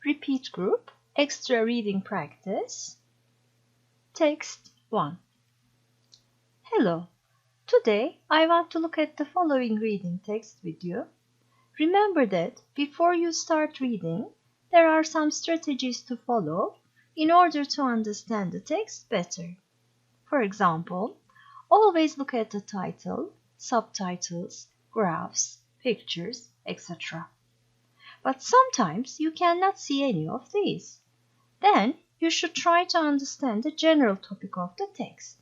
Repeat group, extra reading practice. Text 1. Hello. Today I want to look at the following reading text with you. Remember that before you start reading, there are some strategies to follow in order to understand the text better. For example, always look at the title, subtitles, graphs, pictures, etc. But sometimes you cannot see any of these. Then you should try to understand the general topic of the text.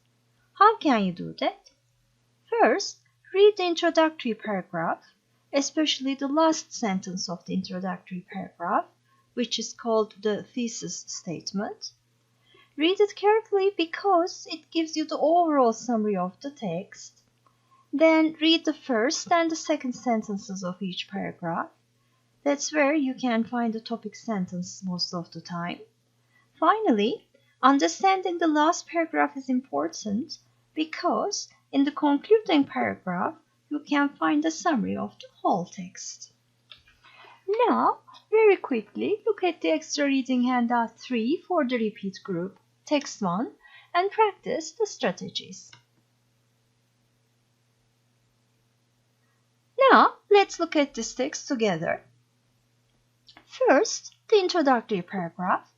How can you do that? First, read the introductory paragraph, especially the last sentence of the introductory paragraph, which is called the thesis statement. Read it carefully because it gives you the overall summary of the text. Then read the first and the second sentences of each paragraph. That's where you can find the topic sentence most of the time. Finally, understanding the last paragraph is important because in the concluding paragraph, you can find the summary of the whole text. Now, very quickly, look at the extra reading handout 3 for the repeat group, text 1, and practice the strategies. Now, let's look at this text together. First, the introductory paragraph.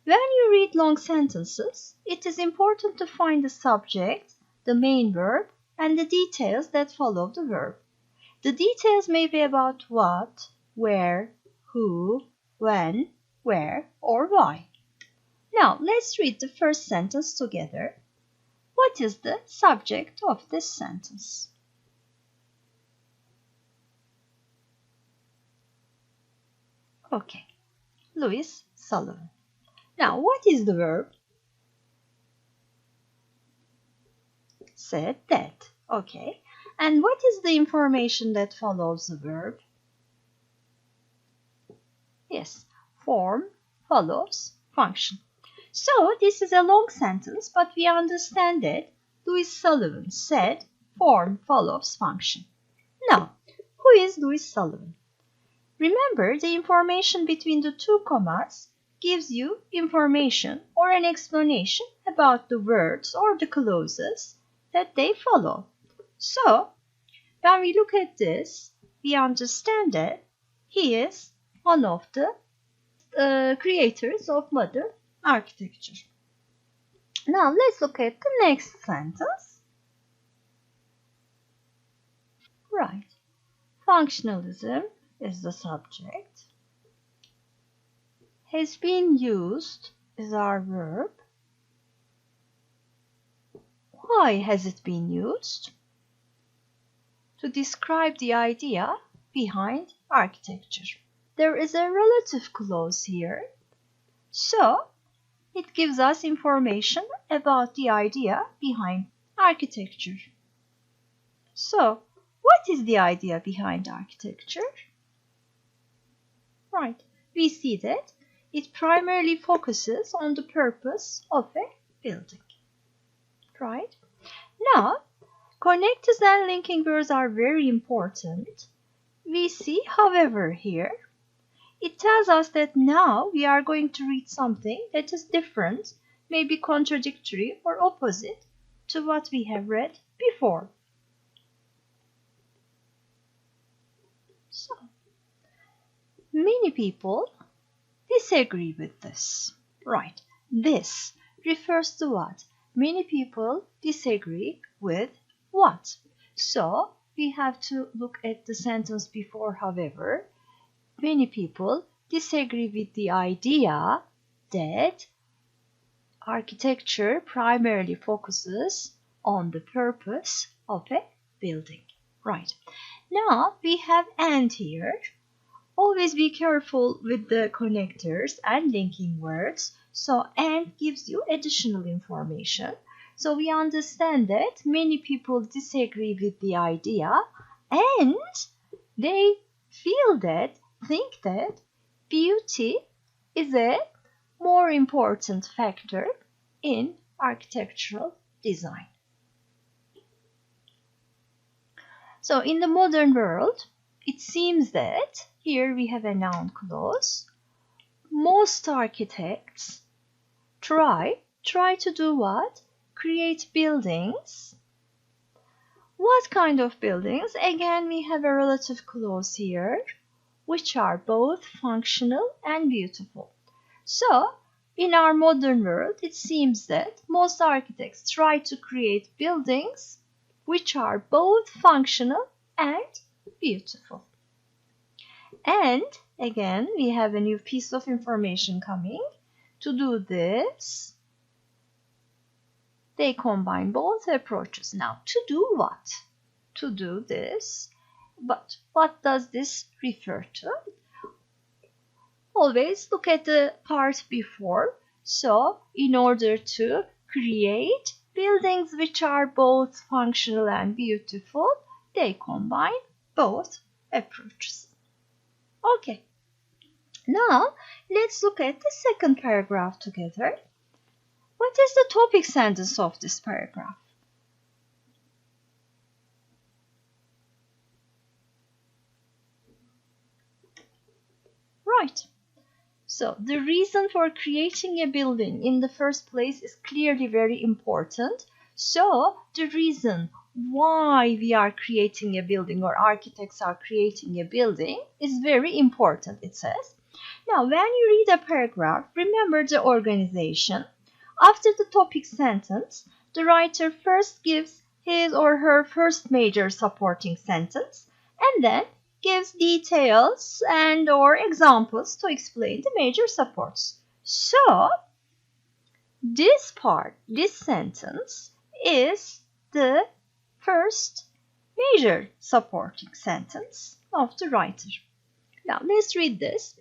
When you read long sentences, it is important to find the subject, the main verb, and the details that follow the verb. The details may be about what, where, who, when, where, or why. Now, let's read the first sentence together. What is the subject of this sentence? Okay, Louis Sullivan. Now, what is the verb? Said that. Okay. And what is the information that follows the verb? Yes, form follows function. So, this is a long sentence, but we understand that Louis Sullivan said form follows function. Now, who is Louis Sullivan? Remember, the information between the two commas gives you information or an explanation about the words or the clauses that they follow. So, when we look at this, we understand that he is one of the creators of modern architecture. Now, let's look at the next sentence. Right. Functionalism is the subject. Has been used is our verb. Why has it been used? To describe the idea behind architecture. There is a relative clause here, so it gives us information about the idea behind architecture. So, what is the idea behind architecture? Right, we see that it primarily focuses on the purpose of a building. Right? Now, connectors and linking words are very important. We see, however, here, it tells us that now we are going to read something that is different, maybe contradictory or opposite to what we have read before. So, many people disagree with this. Right, this refers to what? Many people disagree with what? So, we have to look at the sentence before, however. Many people disagree with the idea that architecture primarily focuses on the purpose of a building. Right. Now, we have and here. Always be careful with the connectors and linking words. So, and gives you additional information. So, we understand that many people disagree with the idea and they think that beauty is a more important factor in architectural design. So, in the modern world, it seems that here we have a noun clause. most architects try to do what? Create buildings. What kind of buildings? Again, we have a relative clause here, which are both functional and beautiful. So, in our modern world, it seems that most architects try to create buildings which are both functional and beautiful. And again, we have a new piece of information coming. To do this, they combine both approaches. Now, to do what? To do this. But what does this refer to? Always look at the part before. So, in order to create buildings which are both functional and beautiful, they combine both approaches. Okay. Now, let's look at the second paragraph together. What is the topic sentence of this paragraph? Right. So, the reason for creating a building in the first place is clearly very important. So, the reason why we are creating a building or architects are creating a building is very important, it says. Now, when you read a paragraph, remember the organization. After the topic sentence, the writer first gives his or her first major supporting sentence and then gives details and or examples to explain the major supports. So, this sentence is the first major supporting sentence of the writer. Now, let's read this.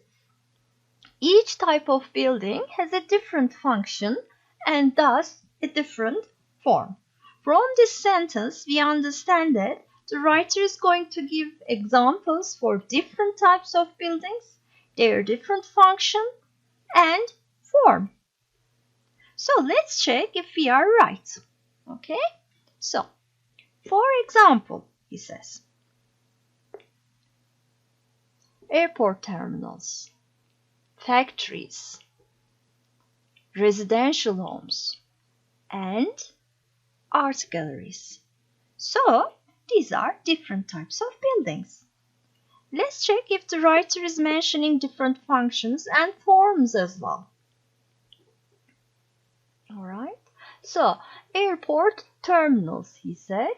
Each type of building has a different function and thus a different form. From this sentence, we understand that the writer is going to give examples for different types of buildings, their different function and form. So let's check if we are right. Okay? So, for example, he says, airport terminals, factories, residential homes, and art galleries. So, these are different types of buildings. Let's check if the writer is mentioning different functions and forms as well. Alright, so airport terminals, he said.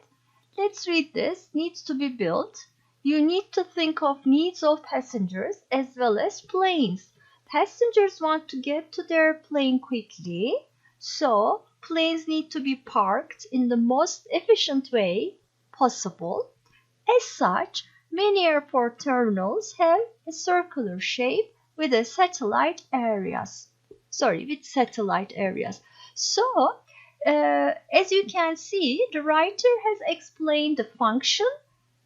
Let's read this. Needs to be built. You need to think of needs of passengers as well as planes. Passengers want to get to their plane quickly, so planes need to be parked in the most efficient way possible. As such, many airport terminals have a circular shape with satellite areas. So, as you can see, the writer has explained the function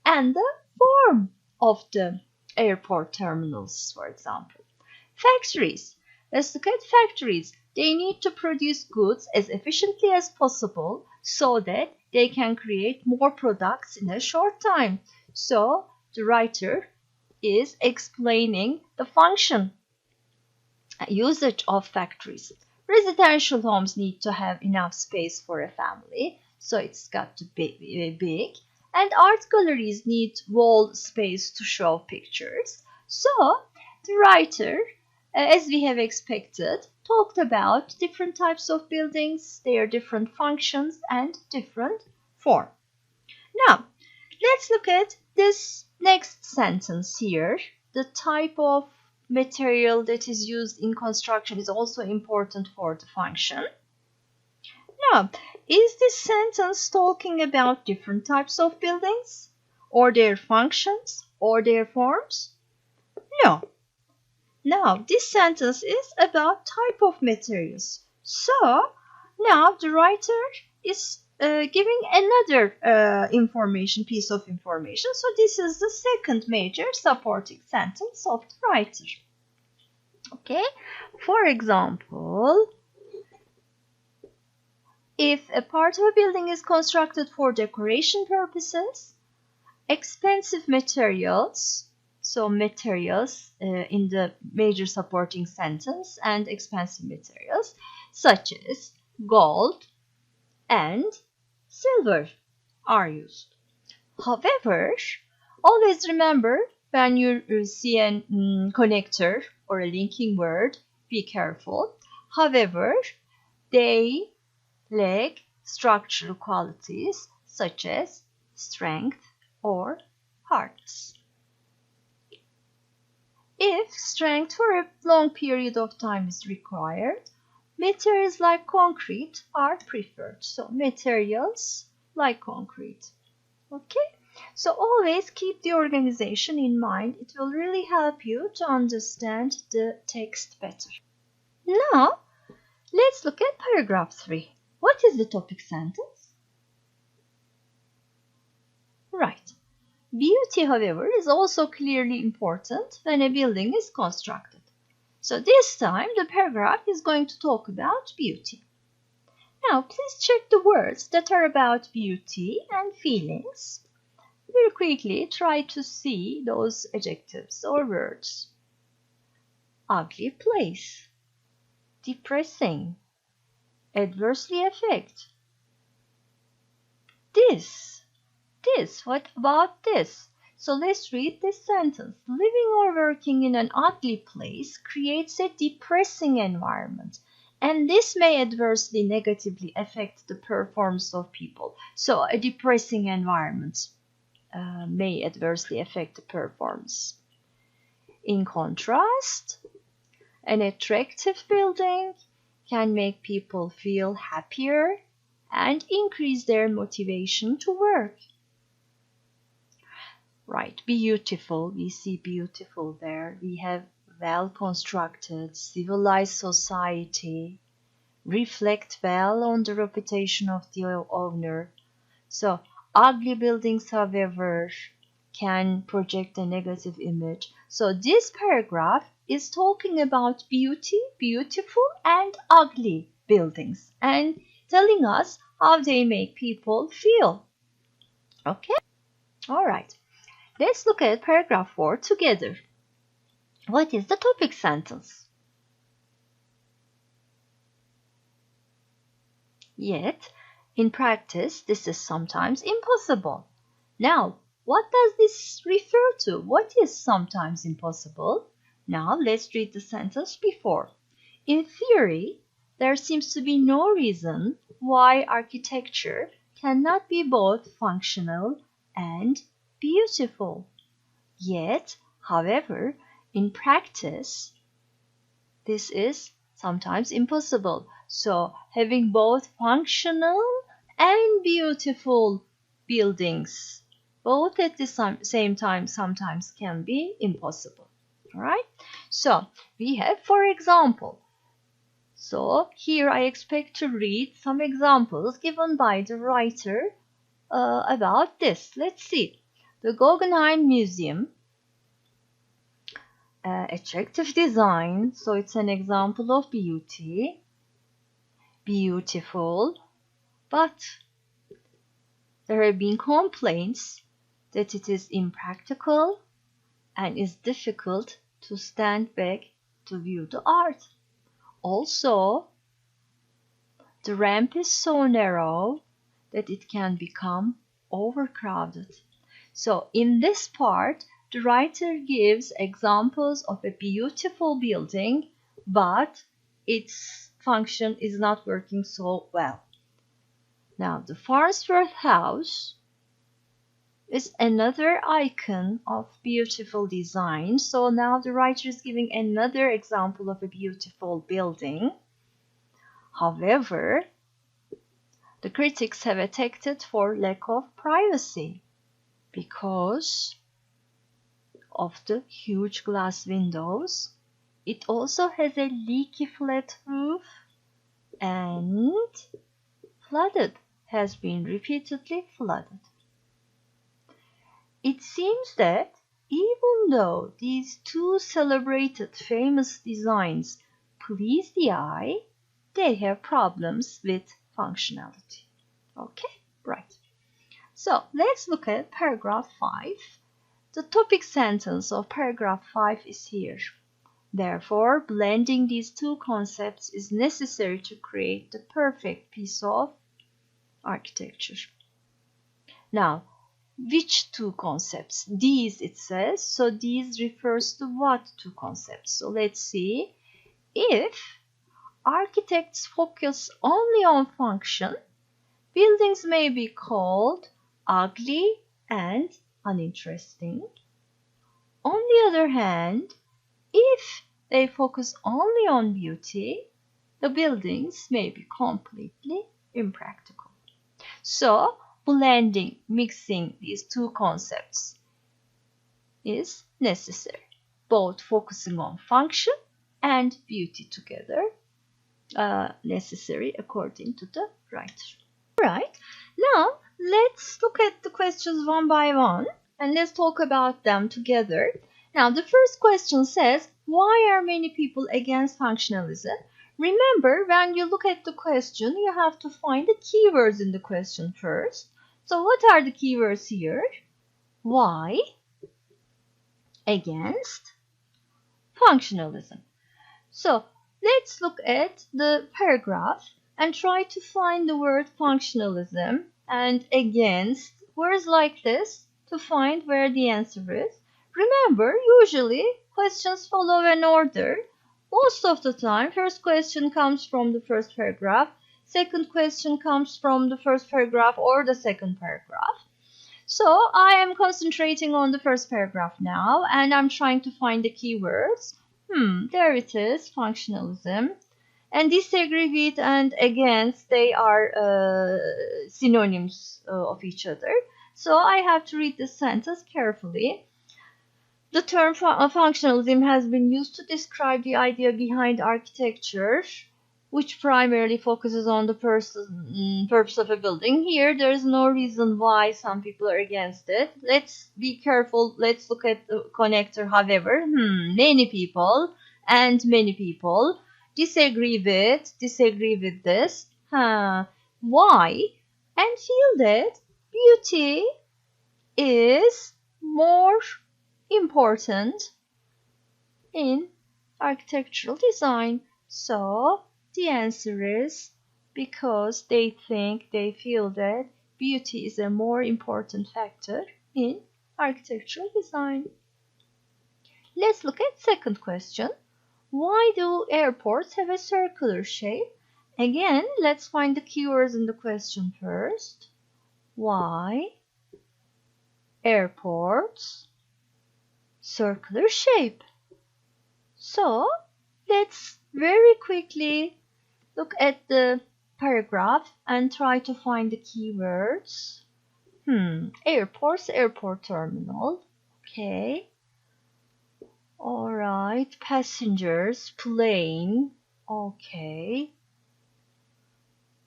and the form of the airport terminals, for example. Factories. Let's look at factories. They need to produce goods as efficiently as possible so that they can create more products in a short time. So, the writer is explaining the function, usage of factories. Residential homes need to have enough space for a family, so it's got to be big. And art galleries need wall space to show pictures. So, the writer, as we have expected, talked about different types of buildings, their different functions and different form. Now, let's look at this next sentence here. The type of material that is used in construction is also important for the function. Now, is this sentence talking about different types of buildings or their functions or their forms? No. Now, this sentence is about type of materials. So, now the writer is giving another piece of information. So, this is the second major supporting sentence of the writer. Okay, for example, if a part of a building is constructed for decoration purposes, expensive materials So materials in the major supporting sentence and expensive materials such as gold and silver are used. However, always remember when you see a connector or a linking word, be careful. However, they lack structural qualities such as strength or hardness. If strength for a long period of time is required, materials like concrete are preferred. So materials like concrete. Okay, so always keep the organization in mind. It will really help you to understand the text better. Now, let's look at paragraph 3. What is the topic sentence? Right. Beauty, however, is also clearly important when a building is constructed. So this time the paragraph is going to talk about beauty. Now, please check the words that are about beauty and feelings. Very quickly try to see those adjectives or words. Ugly place, depressing, adversely affect. What about this? So let's read this sentence. Living or working in an ugly place creates a depressing environment, and this may adversely negatively affect the performance of people. So a depressing environment may adversely affect the performance. In contrast, an attractive building can make people feel happier and increase their motivation to work. Right, beautiful, we see beautiful there. We have well-constructed, civilized society, reflect well on the reputation of the owner. So, ugly buildings, however, can project a negative image. So, this paragraph is talking about beauty, beautiful, and ugly buildings, and telling us how they make people feel. Okay? All right. Let's look at paragraph 4 together. What is the topic sentence? Yet, in practice, this is sometimes impossible. Now, what does this refer to? What is sometimes impossible? Now, let's read the sentence before. In theory, there seems to be no reason why architecture cannot be both functional and beautiful. Yet, however, in practice, this is sometimes impossible. So, having both functional and beautiful buildings, both at the same time, sometimes can be impossible. All right? So, we have, for example, so here I expect to read some examples given by the writer about this. Let's see. The Guggenheim Museum, attractive design, so it's an example of beauty, beautiful, but there have been complaints that it is impractical and is difficult to stand back to view the art. Also, the ramp is so narrow that it can become overcrowded. So in this part, the writer gives examples of a beautiful building, but its function is not working so well. Now, the Farnsworth House is another icon of beautiful design. So now the writer is giving another example of a beautiful building. However, the critics have attacked it for lack of privacy because of the huge glass windows. It also has a leaky flat roof and has been repeatedly flooded. It seems that even though these two celebrated famous designs please the eye, they have problems with functionality. Okay, right. So let's look at paragraph 5. the topic sentence of paragraph 5 is here. Therefore, blending these two concepts is necessary to create the perfect piece of architecture. Now, which two concepts? These, it says. So these refers to what two concepts? So let's see. If architects focus only on function, buildings may be called ugly and uninteresting. On the other hand, if they focus only on beauty, the buildings may be completely impractical. So, blending, mixing these two concepts is necessary, both focusing on function and beauty together, necessary according to the writer. Alright, now let's look at the questions one by one and let's talk about them together. Now the first question says, why are many people against functionalism? Remember, when you look at the question, you have to find the keywords in the question first. So what are the keywords here? Why against functionalism? So let's look at the paragraph and try to find the word functionalism and against words like this to find where the answer is. Remember, usually questions follow an order. Most of the time, first question comes from the first paragraph, second question comes from the first paragraph or the second paragraph. So I am concentrating on the first paragraph now and I'm trying to find the keywords. There it is, functionalism. And disagree with and against, they are synonyms of each other. So I have to read this sentence carefully. The term functionalism has been used to describe the idea behind architecture, which primarily focuses on the purpose of a building. Here, there is no reason why some people are against it. Let's be careful. Let's look at the connector, however. Many people and many people disagree with this. Why? And feel that beauty is more important in architectural design. So the answer is because they feel that beauty is a more important factor in architectural design. Let's look at second question. Why do airports have a circular shape? Again, let's find the keywords in the question first. Why airports circular shape? So let's very quickly look at the paragraph and try to find the keywords. Airports, airport terminal. Okay. Alright, passengers, plane. Okay.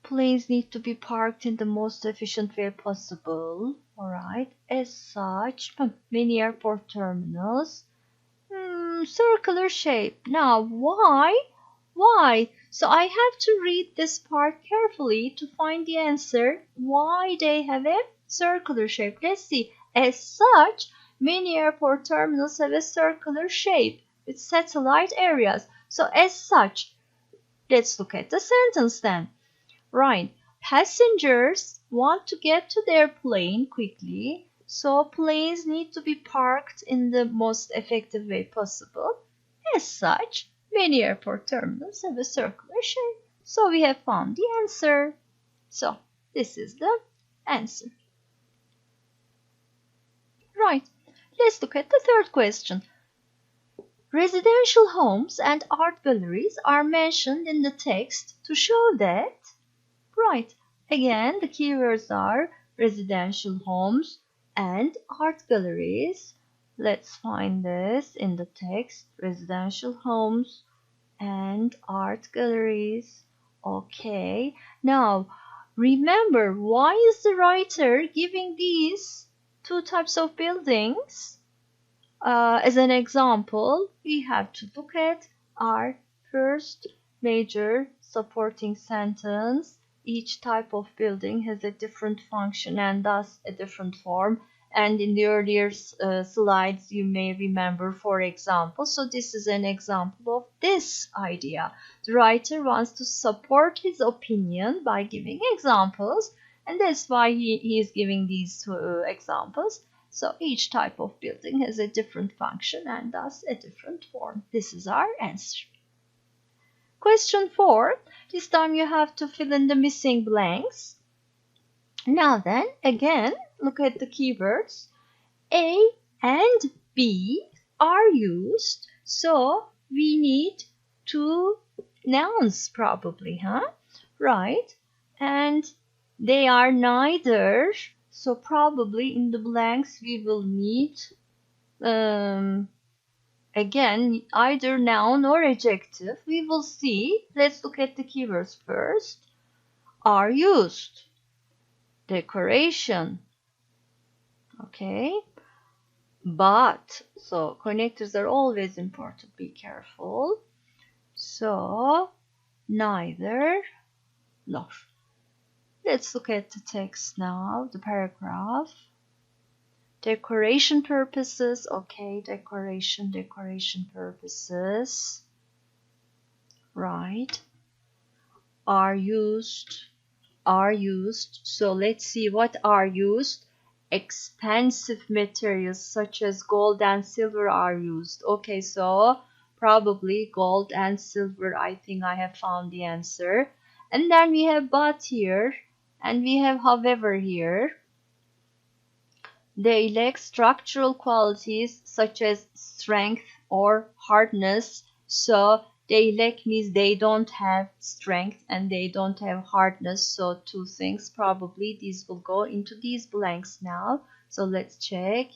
Planes need to be parked in the most efficient way possible. Alright. As such, many airport terminals. Circular shape. Now, why? Why? So I have to read this part carefully to find the answer. Why they have a circular shape? Let's see. As such, many airport terminals have a circular shape with satellite areas. So as such, let's look at the sentence then. Right. Passengers want to get to their plane quickly, so planes need to be parked in the most effective way possible. As such, many airport terminals have a circular shape. So we have found the answer. So this is the answer. Right. Let's look at the third question. Residential homes and art galleries are mentioned in the text to show that. Right. Again, the keywords are residential homes and art galleries. Let's find this in the text. Residential homes and art galleries. Okay. Now, remember, why is the writer giving these two types of buildings? As an example, we have to look at our first major supporting sentence. Each type of building has a different function and thus a different form. And in the earlier slides, you may remember, for example, so this is an example of this idea. The writer wants to support his opinion by giving examples, and that's why he is giving these examples. So each type of building has a different function and thus a different form. This is our answer. Question 4. This time you have to fill in the missing blanks. Now then, again, look at the keywords. A and B are used, so we need two nouns probably, huh? Right. And they are neither, so probably in the blanks we will need again either noun or adjective. We will see. Let's look at the keywords first. Are used. Decoration. Okay. But, so connectors are always important. Be careful. So, neither nor. Let's look at the text now, the paragraph. Decoration purposes. Okay, decoration purposes. Right. Are used. So let's see what are used. Expensive materials such as gold and silver are used. Okay, so probably gold and silver. I think I have found the answer. And then we have but here, and we have however here. They lack structural qualities such as strength or hardness. So they lack means they don't have strength and they don't have hardness. So two things, probably these will go into these blanks now. So let's check.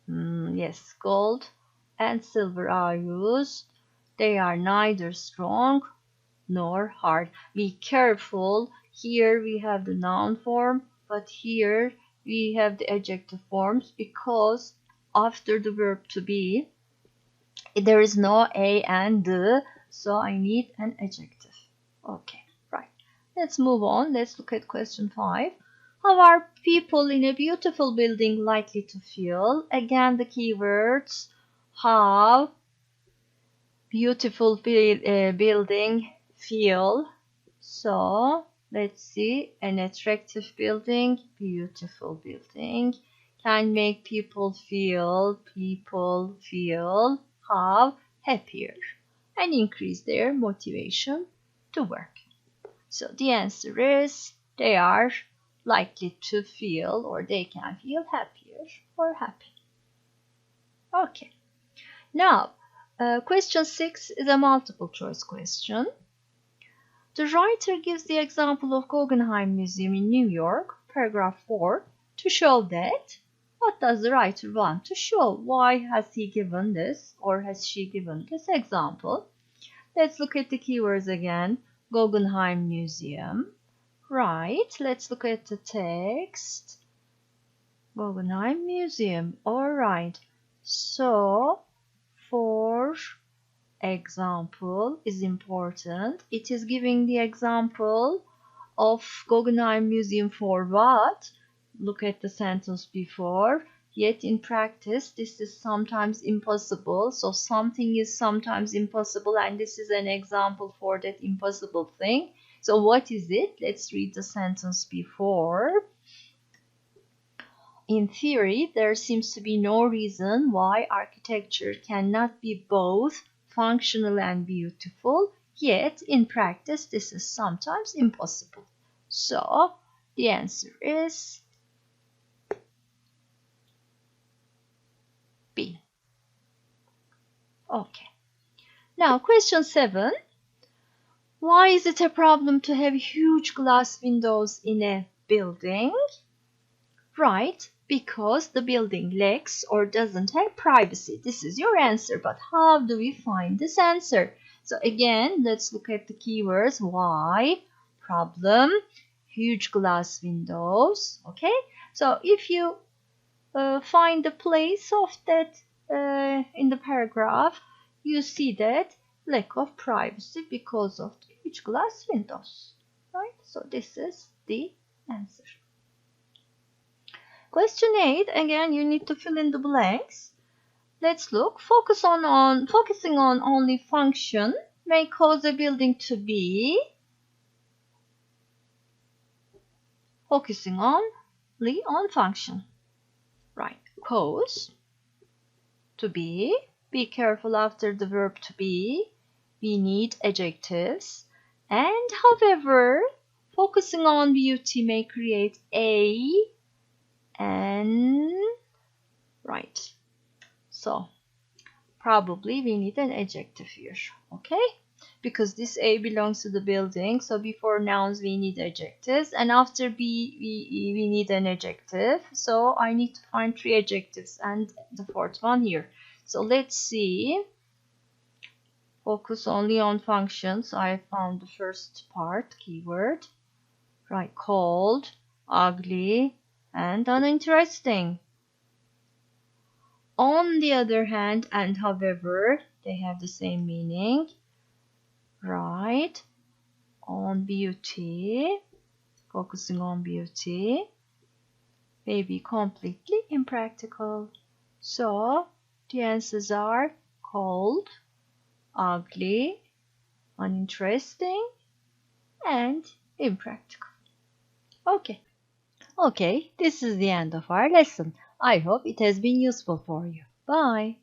Yes, gold and silver are used. They are neither strong nor hard. Be careful. Here we have the noun form, but here we have the adjective forms, because after the verb to be, there is no a and the, so I need an adjective. Okay, right. Let's move on. Let's look at question 5. How are people in a beautiful building likely to feel? Again, the keywords. How beautiful building feel. So let's see, an attractive building, beautiful building can make people feel how happier and increase their motivation to work. So the answer is they are likely to feel, or they can feel happier or happy. Okay. Now, question 6 is a multiple choice question. The writer gives the example of Guggenheim Museum in New York, paragraph 4, to show that. What does the writer want to show? Why has he given this, or has she given this example? Let's look at the keywords again. Guggenheim Museum. Right, let's look at the text. Guggenheim Museum. Alright, so for example is important. It is giving the example of Guggenheim Museum for what? Look at the sentence before. Yet in practice, this is sometimes impossible. So something is sometimes impossible, and this is an example for that impossible thing. So what is it? Let's read the sentence before. In theory, there seems to be no reason why architecture cannot be both functional and beautiful, yet in practice this is sometimes impossible. So the answer is B. Okay. Now question 7. Why is it a problem to have huge glass windows in a building? Right, because the building lacks or doesn't have privacy. This is your answer, but how do we find this answer? So again, let's look at the keywords. Why? Problem. Huge glass windows. Okay, so if you find the place of that in the paragraph, you see that lack of privacy because of the huge glass windows. Right, so this is the answer. Question 8, again you need to fill in the blanks. Let's look. Focusing on only function may cause a building to be focusing only on function. Right. Cause to be. Be careful after the verb to be. We need adjectives. And however, focusing on beauty may create an. Right. So probably we need an adjective here. Okay? Because this A belongs to the building, so before nouns we need adjectives, and after B we need an adjective. So I need to find 3 adjectives and the 4th one here. So let's see. Focus only on functions. I found the first part, keyword. Right, cold, ugly, and uninteresting. On the other hand, and however, they have the same meaning. Right, on beauty, focusing on beauty, may be completely impractical. So the answers are cold, ugly, uninteresting, and impractical. Okay, this is the end of our lesson. I hope it has been useful for you. Bye.